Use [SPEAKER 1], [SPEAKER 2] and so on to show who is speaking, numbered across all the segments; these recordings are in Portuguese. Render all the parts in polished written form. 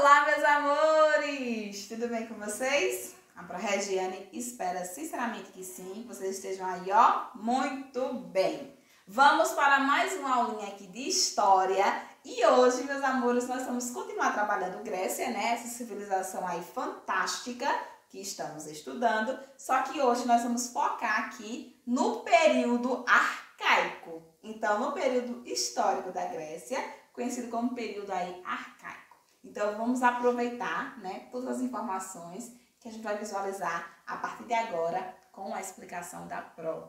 [SPEAKER 1] Olá, meus amores! Tudo bem com vocês? A ProRegiane espera sinceramente que sim, que vocês estejam aí, ó, muito bem. Vamos para mais uma aulinha aqui de história e hoje, meus amores, nós vamos continuar trabalhando Grécia, né? Essa civilização aí fantástica que estamos estudando, só que hoje nós vamos focar aqui no período arcaico. Então, no período histórico da Grécia, conhecido como período aí arcaico. Então, vamos aproveitar, né, todas as informações que a gente vai visualizar a partir de agora com a explicação da Pro.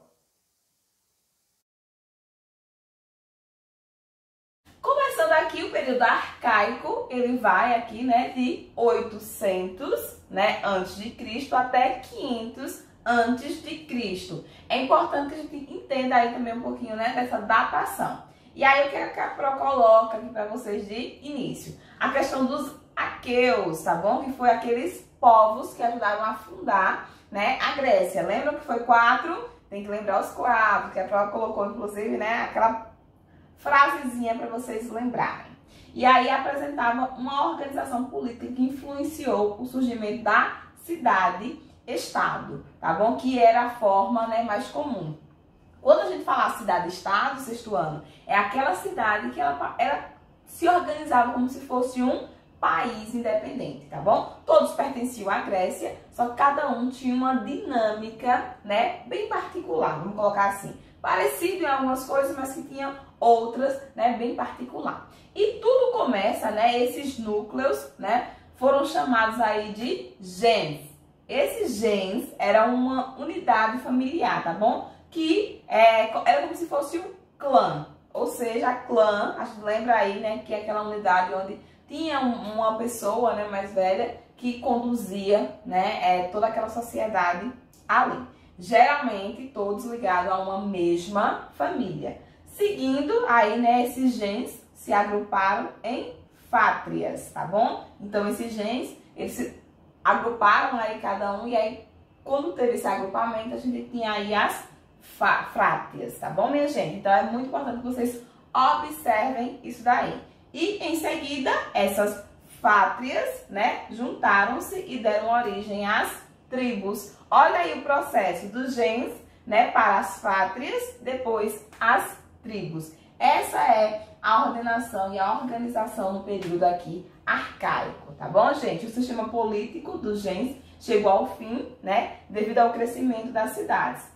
[SPEAKER 1] Começando aqui o período arcaico, ele vai aqui, né, de 800, né, antes de Cristo até 500 antes de Cristo. É importante que a gente entenda aí também um pouquinho, né, dessa datação. E aí, o que a Pro coloca aqui para vocês de início? A questão dos aqueus, tá bom? Que foi aqueles povos que ajudaram a fundar, né, a Grécia. Lembram que foi 4? Tem que lembrar os 4, que a Pro colocou, inclusive, né, aquela frasezinha para vocês lembrarem. E aí, apresentava uma organização política que influenciou o surgimento da cidade-estado, tá bom? Que era a forma, né, mais comum. Quando a gente fala cidade-estado, sexto ano, é aquela cidade que ela se organizava como se fosse um país independente, tá bom? Todos pertenciam à Grécia, só que cada um tinha uma dinâmica, né, bem particular, vamos colocar assim. Parecido em algumas coisas, mas que tinha outras, né, bem particular. E tudo começa, né, esses núcleos, né, foram chamados aí de gens. Esses gens eram uma unidade familiar, tá bom? Que era como se fosse um clã, ou seja, clã, a gente lembra aí, né, que é aquela unidade onde tinha uma pessoa, né, mais velha que conduzia, né, toda aquela sociedade ali. Geralmente todos ligados a uma mesma família. Seguindo aí, né, esses gens se agruparam em fátrias, tá bom? Então esses gens, eles se agruparam aí cada um e aí quando teve esse agrupamento a gente tinha aí as frátrias, tá bom, minha gente? Então é muito importante que vocês observem isso daí. E em seguida, essas fátrias, né, juntaram-se e deram origem às tribos. Olha aí o processo dos gens, né, para as fátrias, depois as tribos. Essa é a ordenação e a organização no período aqui arcaico, tá bom, gente? O sistema político dos gens chegou ao fim, né, devido ao crescimento das cidades.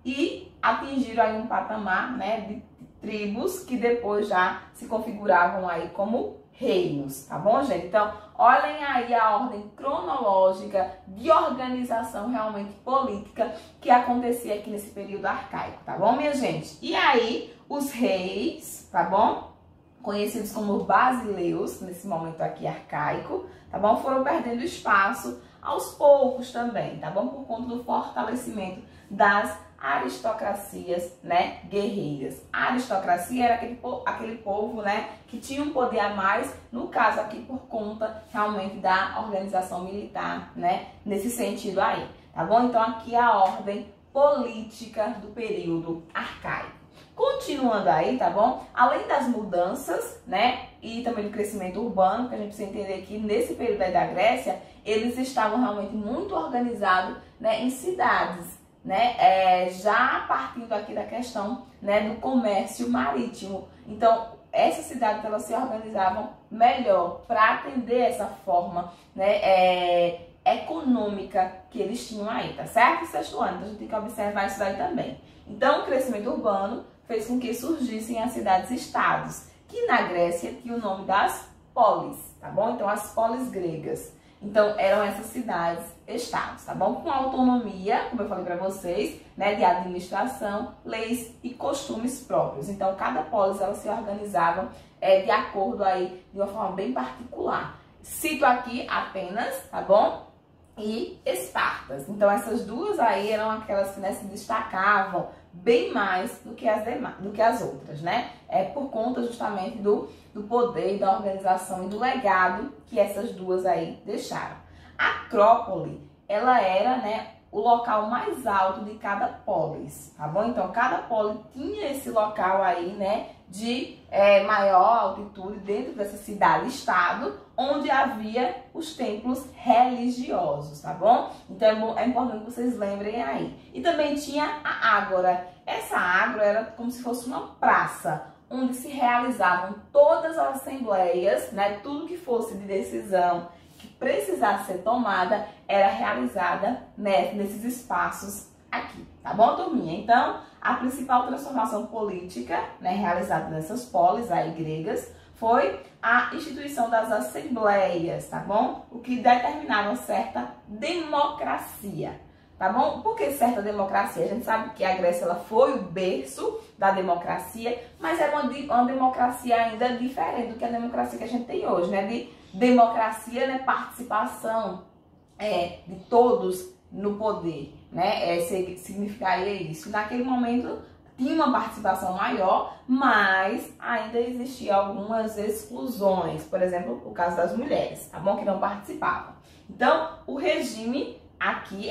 [SPEAKER 1] E atingiram aí um patamar, né, de tribos que depois já se configuravam aí como reinos, tá bom, gente? Então, olhem aí a ordem cronológica de organização realmente política que acontecia aqui nesse período arcaico, tá bom, minha gente? E aí, os reis, tá bom? Conhecidos como basileus, nesse momento aqui arcaico, tá bom? Foram perdendo espaço aos poucos também, tá bom? Por conta do fortalecimento das aristocracias, né, guerreiras. A aristocracia era aquele povo, né, que tinha um poder a mais, no caso aqui por conta realmente da organização militar, né, nesse sentido aí, tá bom? Então aqui a ordem política do período arcaico. Continuando aí, tá bom? Além das mudanças, né, e também do crescimento urbano, que a gente precisa entender que nesse período aí da Grécia, eles estavam realmente muito organizados, né, em cidades, né, já partindo aqui da questão, né, do comércio marítimo. Então, essas cidades elas se organizavam melhor para atender essa forma, né, econômica que eles tinham aí, tá certo? Sexto ano, então a gente tem que observar isso daí também. Então, o crescimento urbano fez com que surgissem as cidades-estados, que na Grécia tinha o nome das polis, tá bom? Então, as polis gregas. Então, eram essas cidades-estados, tá bom? Com autonomia, como eu falei para vocês, né, de administração, leis e costumes próprios. Então, cada polis, elas se organizavam de acordo aí, de uma forma bem particular. Cito aqui apenas, tá bom? E Espartas. Então, essas duas aí eram aquelas que, né, se destacavam bem mais do que as demais, do que as outras, né? É por conta justamente do poder, da organização e do legado que essas duas aí deixaram. A Acrópole, ela era, né, o local mais alto de cada polis, tá bom? Então, cada polis tinha esse local aí, né, de maior altitude dentro dessa cidade-estado, onde havia os templos religiosos, tá bom? Então é importante que vocês lembrem aí. E também tinha a ágora. Essa ágora era como se fosse uma praça, onde se realizavam todas as assembleias, né? Tudo que fosse de decisão que precisasse ser tomada era realizada, né, nesses espaços aqui, tá bom, turminha? Então, a principal transformação política, né, realizada nessas polis aí gregas foi a instituição das assembleias, tá bom? O que determinava certa democracia, tá bom? Por que certa democracia? A gente sabe que a Grécia ela foi o berço da democracia, mas era uma democracia ainda diferente do que a democracia que a gente tem hoje, né? De democracia, né? Participação de todos no poder, né? Significaria isso. Naquele momento tinha uma participação maior, mas ainda existiam algumas exclusões, por exemplo, o caso das mulheres, tá bom? Que não participavam. Então, o regime aqui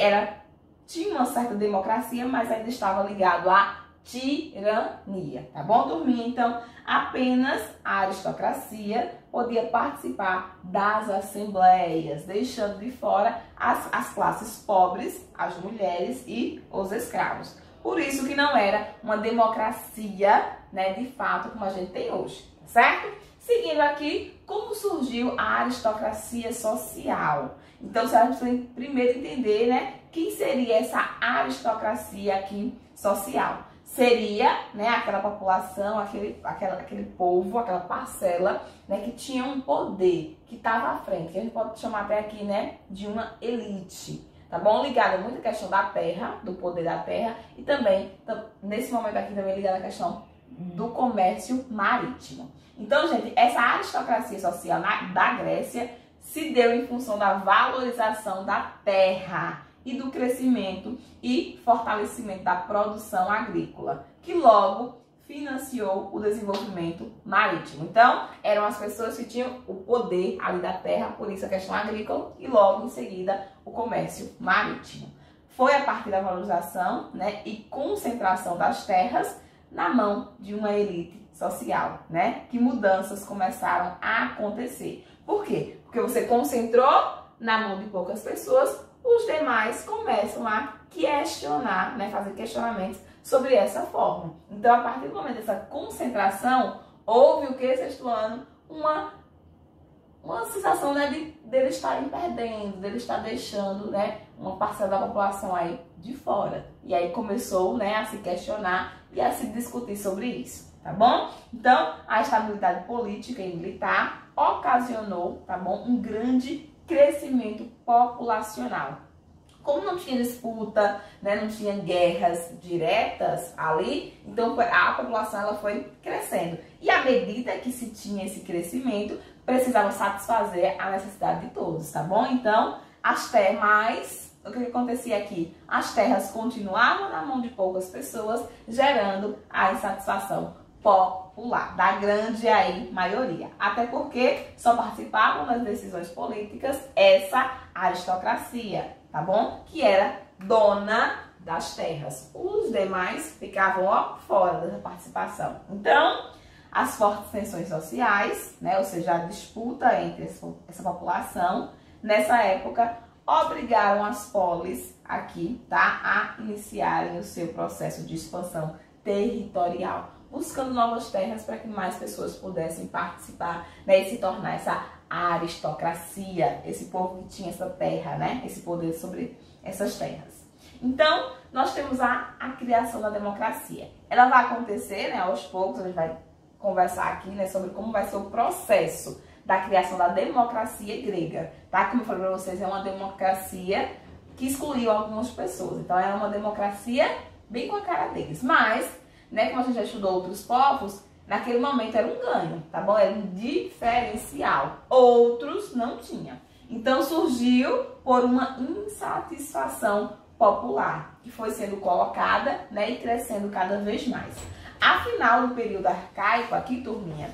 [SPEAKER 1] tinha uma certa democracia, mas ainda estava ligado à tirania, tá bom, turminha? Então, apenas a aristocracia podia participar das assembleias, deixando de fora as classes pobres, as mulheres e os escravos. Por isso que não era uma democracia, né, de fato, como a gente tem hoje, certo? Seguindo aqui, como surgiu a aristocracia social? Então, a gente tem que primeiro entender, né, quem seria essa aristocracia aqui social. Seria, né, aquela população, aquele povo, aquela parcela, né, que tinha um poder, que estava à frente, que a gente pode chamar até aqui, né, de uma elite, tá bom? Ligada muito à questão da terra, do poder da terra, e também, nesse momento aqui, também ligada à questão do comércio marítimo. Então, gente, essa aristocracia social da Grécia se deu em função da valorização da terra e do crescimento e fortalecimento da produção agrícola, que logo financiou o desenvolvimento marítimo. Então, eram as pessoas que tinham o poder ali da terra, por isso a questão agrícola, e logo em seguida o comércio marítimo. Foi a partir da valorização, né, e concentração das terras na mão de uma elite social, né, que mudanças começaram a acontecer. Por quê? Porque você concentrou na mão de poucas pessoas, os demais começam a questionar, né, fazer questionamentos sobre essa forma. Então, a partir do momento dessa concentração, houve o que, sexto ano? Uma sensação, né, dele estarem perdendo, dele estar deixando, né, uma parcela da população aí de fora. E aí começou, né, a se questionar e a se discutir sobre isso, tá bom? Então, a estabilidade política e militar ocasionou, tá bom, um grande crescimento populacional. Como não tinha disputa, né, não tinha guerras diretas ali, então a população ela foi crescendo. E à medida que se tinha esse crescimento, precisava satisfazer a necessidade de todos, tá bom? Então, o que acontecia aqui? As terras continuavam na mão de poucas pessoas, gerando a insatisfação popular, da grande aí maioria. Até porque só participavam das decisões políticas essa aristocracia, tá bom? Que era dona das terras. Os demais ficavam, ó, fora dessa participação. Então, as fortes tensões sociais, né, ou seja, a disputa entre essa população, nessa época, obrigaram as polis aqui, tá, a iniciarem o seu processo de expansão territorial, buscando novas terras para que mais pessoas pudessem participar, né, e se tornar essa aristocracia, esse povo que tinha essa terra, né, esse poder sobre essas terras. Então, nós temos a criação da democracia. Ela vai acontecer, né, aos poucos, a gente vai conversar aqui, né, sobre como vai ser o processo da criação da democracia grega, tá? Como eu falei para vocês, é uma democracia que excluiu algumas pessoas. Então, é uma democracia bem com a cara deles. Mas, né, como a gente já estudou outros povos, naquele momento era um ganho, tá bom? Era um diferencial. Outros não tinham. Então, surgiu por uma insatisfação popular, que foi sendo colocada, né, e crescendo cada vez mais. Afinal, no período arcaico, aqui, turminha,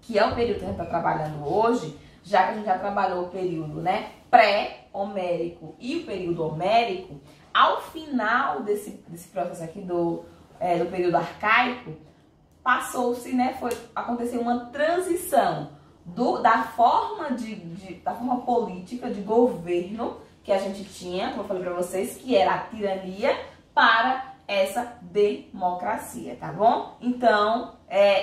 [SPEAKER 1] que é o período que a gente está trabalhando hoje, já que a gente já trabalhou o período, né, pré-homérico e o período homérico, ao final desse processo aqui do período arcaico, passou-se, né, aconteceu uma transição, da forma da forma política de governo que a gente tinha, como eu falei para vocês, que era a tirania, para essa democracia, tá bom? Então,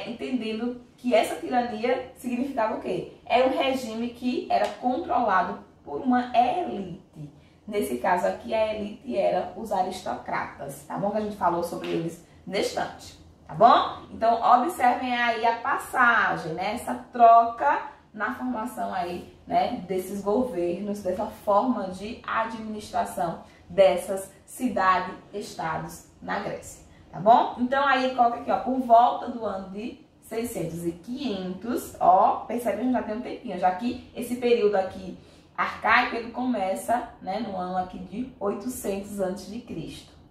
[SPEAKER 1] entendendo que essa tirania significava o quê? Era um regime que era controlado por uma elite. Nesse caso aqui, a elite era os aristocratas, tá bom? Que a gente falou sobre eles neste instante, tá bom? Então, observem aí a passagem, né? Essa troca na formação aí, né, desses governos, dessa forma de administração dessas cidades-estados na Grécia, tá bom? Então aí coloca aqui, ó, por volta do ano de 600 e 500, ó, percebe que a gente já tem um tempinho, já que esse período aqui arcaico, ele começa, né, no ano aqui de 800 a.C.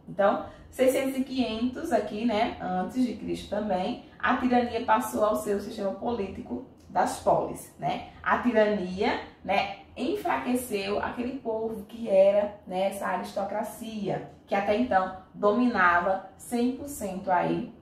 [SPEAKER 1] Então, 600 e 500 aqui, né, antes de Cristo também, a tirania passou ao ser o sistema político das polis, né? A tirania, né, enfraqueceu aquele povo que era, né, essa aristocracia, que até então dominava 100% aí,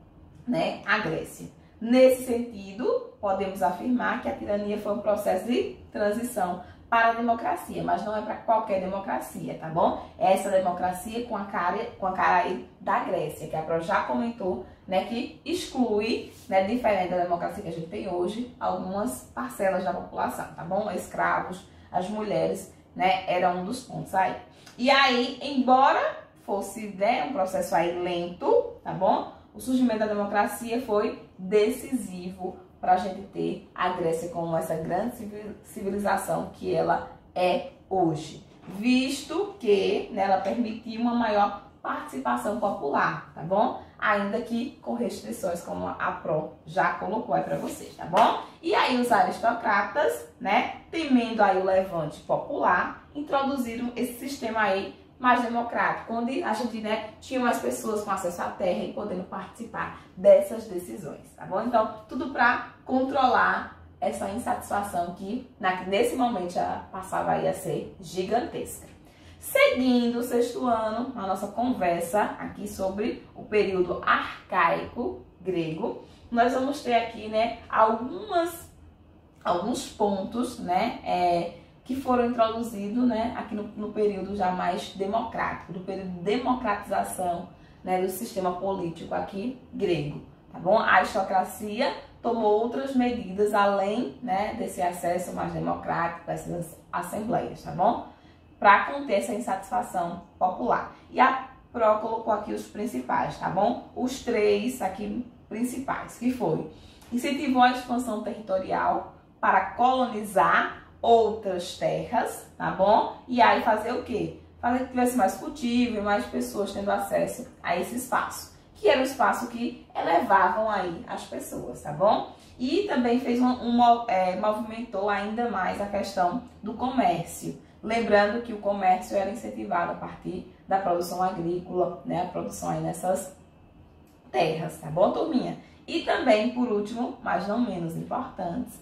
[SPEAKER 1] né, a Grécia. Nesse sentido, podemos afirmar que a tirania foi um processo de transição para a democracia, mas não é para qualquer democracia, tá bom? Essa democracia com a cara aí da Grécia, que a Pro já comentou, né, que exclui, né, diferente da democracia que a gente tem hoje, algumas parcelas da população, tá bom? Escravos, as mulheres, né, era um dos pontos aí. E aí, embora fosse, né, um processo aí lento, tá bom? O surgimento da democracia foi decisivo para a gente ter a Grécia como essa grande civilização que ela é hoje, visto que, né, ela permitiu uma maior participação popular, tá bom? Ainda que com restrições, como a Pro já colocou aí para vocês, tá bom? E aí os aristocratas, né, temendo aí o levante popular, introduziram esse sistema aí mais democrático, onde a gente, né, tinha mais pessoas com acesso à terra e podendo participar dessas decisões, tá bom? Então, tudo para controlar essa insatisfação que nesse momento já passava aí a ser gigantesca. Seguindo o sexto ano, a nossa conversa aqui sobre o período arcaico grego, nós vamos ter aqui, né, alguns pontos, né, que foram introduzidos, né, aqui no período já mais democrático, do período de democratização, né, do sistema político aqui grego, tá bom? A aristocracia tomou outras medidas além, né, desse acesso mais democrático, dessas assembleias, tá bom? Para conter essa insatisfação popular. E a Pro colocou aqui os principais, tá bom? Os três aqui principais, que foi: incentivou a expansão territorial para colonizar outras terras, tá bom? E aí fazer o quê? Fazer que tivesse mais cultivo e mais pessoas tendo acesso a esse espaço, que era o espaço que elevavam aí as pessoas, tá bom? E também fez movimentou ainda mais a questão do comércio. Lembrando que o comércio era incentivado a partir da produção agrícola, né? A produção aí nessas terras, tá bom, turminha? E também, por último, mas não menos importante,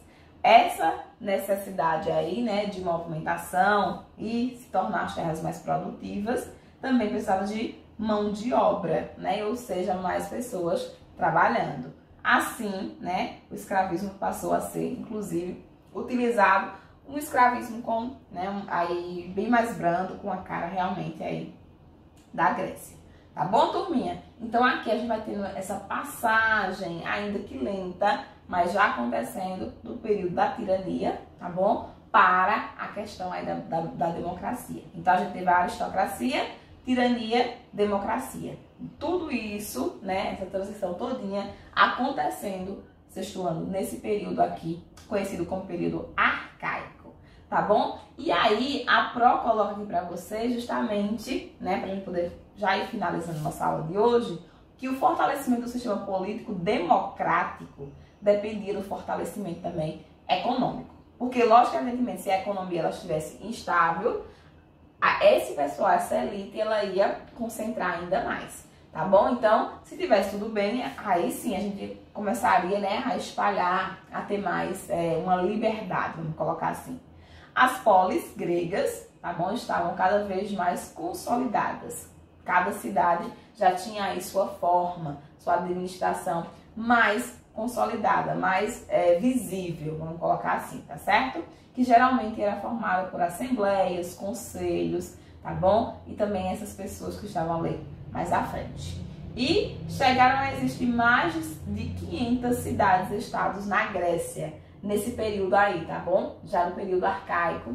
[SPEAKER 1] essa necessidade aí, né, de movimentação e se tornar as terras mais produtivas, também precisava de mão de obra, né? Ou seja, mais pessoas trabalhando. Assim, né, o escravismo passou a ser, inclusive, utilizado um escravismo com, né, aí bem mais brando, com a cara realmente aí da Grécia. Tá bom, turminha? Então aqui a gente vai tendo essa passagem, ainda que lenta, mas já acontecendo do período da tirania, tá bom? Para a questão aí da democracia. Então a gente teve a aristocracia, tirania, democracia. Tudo isso, né, essa transição todinha acontecendo, sexto ano, nesse período aqui, conhecido como período arcaico, tá bom? E aí a Pro coloca aqui para vocês justamente, né, pra gente poder já ir finalizando nossa aula de hoje, que o fortalecimento do sistema político democrático dependia do fortalecimento também econômico. Porque, logicamente, se a economia ela estivesse instável, esse pessoal, essa elite, ela ia concentrar ainda mais, tá bom? Então, se tivesse tudo bem, aí sim a gente começaria, né, a espalhar, a ter mais uma liberdade, vamos colocar assim. As polis gregas, tá bom, estavam cada vez mais consolidadas. Cada cidade já tinha aí sua forma, sua administração mais consolidada, mais visível, vamos colocar assim, tá certo? Que geralmente era formada por assembleias, conselhos, tá bom? E também essas pessoas que estavam ali mais à frente. E chegaram a existir mais de 500 cidades e estados na Grécia, nesse período aí, tá bom? Já no período arcaico,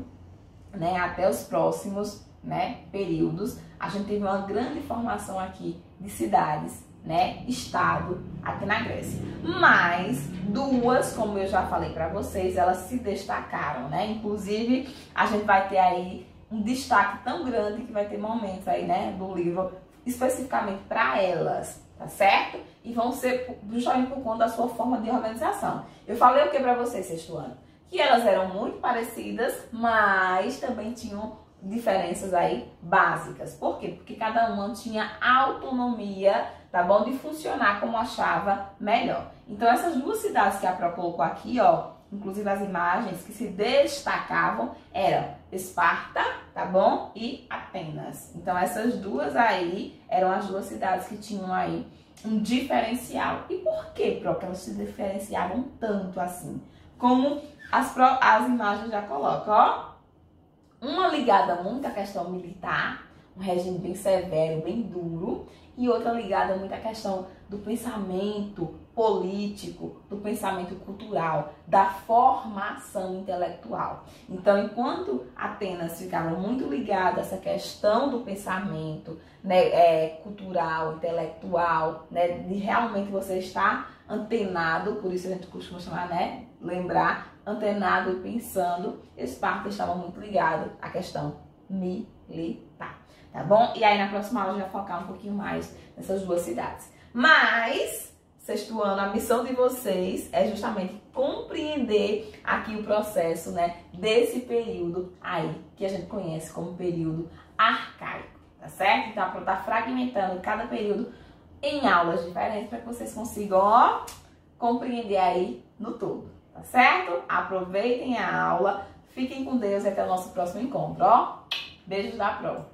[SPEAKER 1] né, até os próximos, né, períodos, a gente teve uma grande formação aqui de cidades, né, estado aqui na Grécia. Mas duas, como eu já falei para vocês, elas se destacaram, né? Inclusive, a gente vai ter aí um destaque tão grande que vai ter momentos aí, né, do livro especificamente para elas, tá certo? E vão ser justamente por conta da sua forma de organização. Eu falei o que para vocês, sexto ano? Que elas eram muito parecidas, mas também tinham diferenças aí básicas. Por quê? Porque cada uma tinha autonomia, tá bom? De funcionar como achava melhor. Então essas duas cidades que a Pro colocou aqui, ó, inclusive as imagens que se destacavam eram Esparta, tá bom? E Atenas. Então essas duas aí eram as duas cidades que tinham aí um diferencial. E por que, Pro, que elas se diferenciavam tanto assim? Como as imagens já colocam, ó. Uma ligada muito à questão militar, um regime bem severo, bem duro, e outra ligada muito à questão do pensamento político, do pensamento cultural, da formação intelectual. Então, enquanto Atenas ficava muito ligada a essa questão do pensamento, né, cultural, intelectual, né, de realmente você estar antenado, por isso a gente costuma chamar, né, lembrar, antenado e pensando, Esparta estava muito ligado à questão militar, tá bom? E aí na próxima aula a gente vai focar um pouquinho mais nessas duas cidades. Mas, sexto ano, a missão de vocês é justamente compreender aqui o processo, né, desse período aí, que a gente conhece como período arcaico, tá certo? Então, a Pro tá fragmentando cada período em aulas diferentes para que vocês consigam, ó, compreender aí no todo, tá certo? Aproveitem a aula, fiquem com Deus e até o nosso próximo encontro, ó. Beijos da Pro.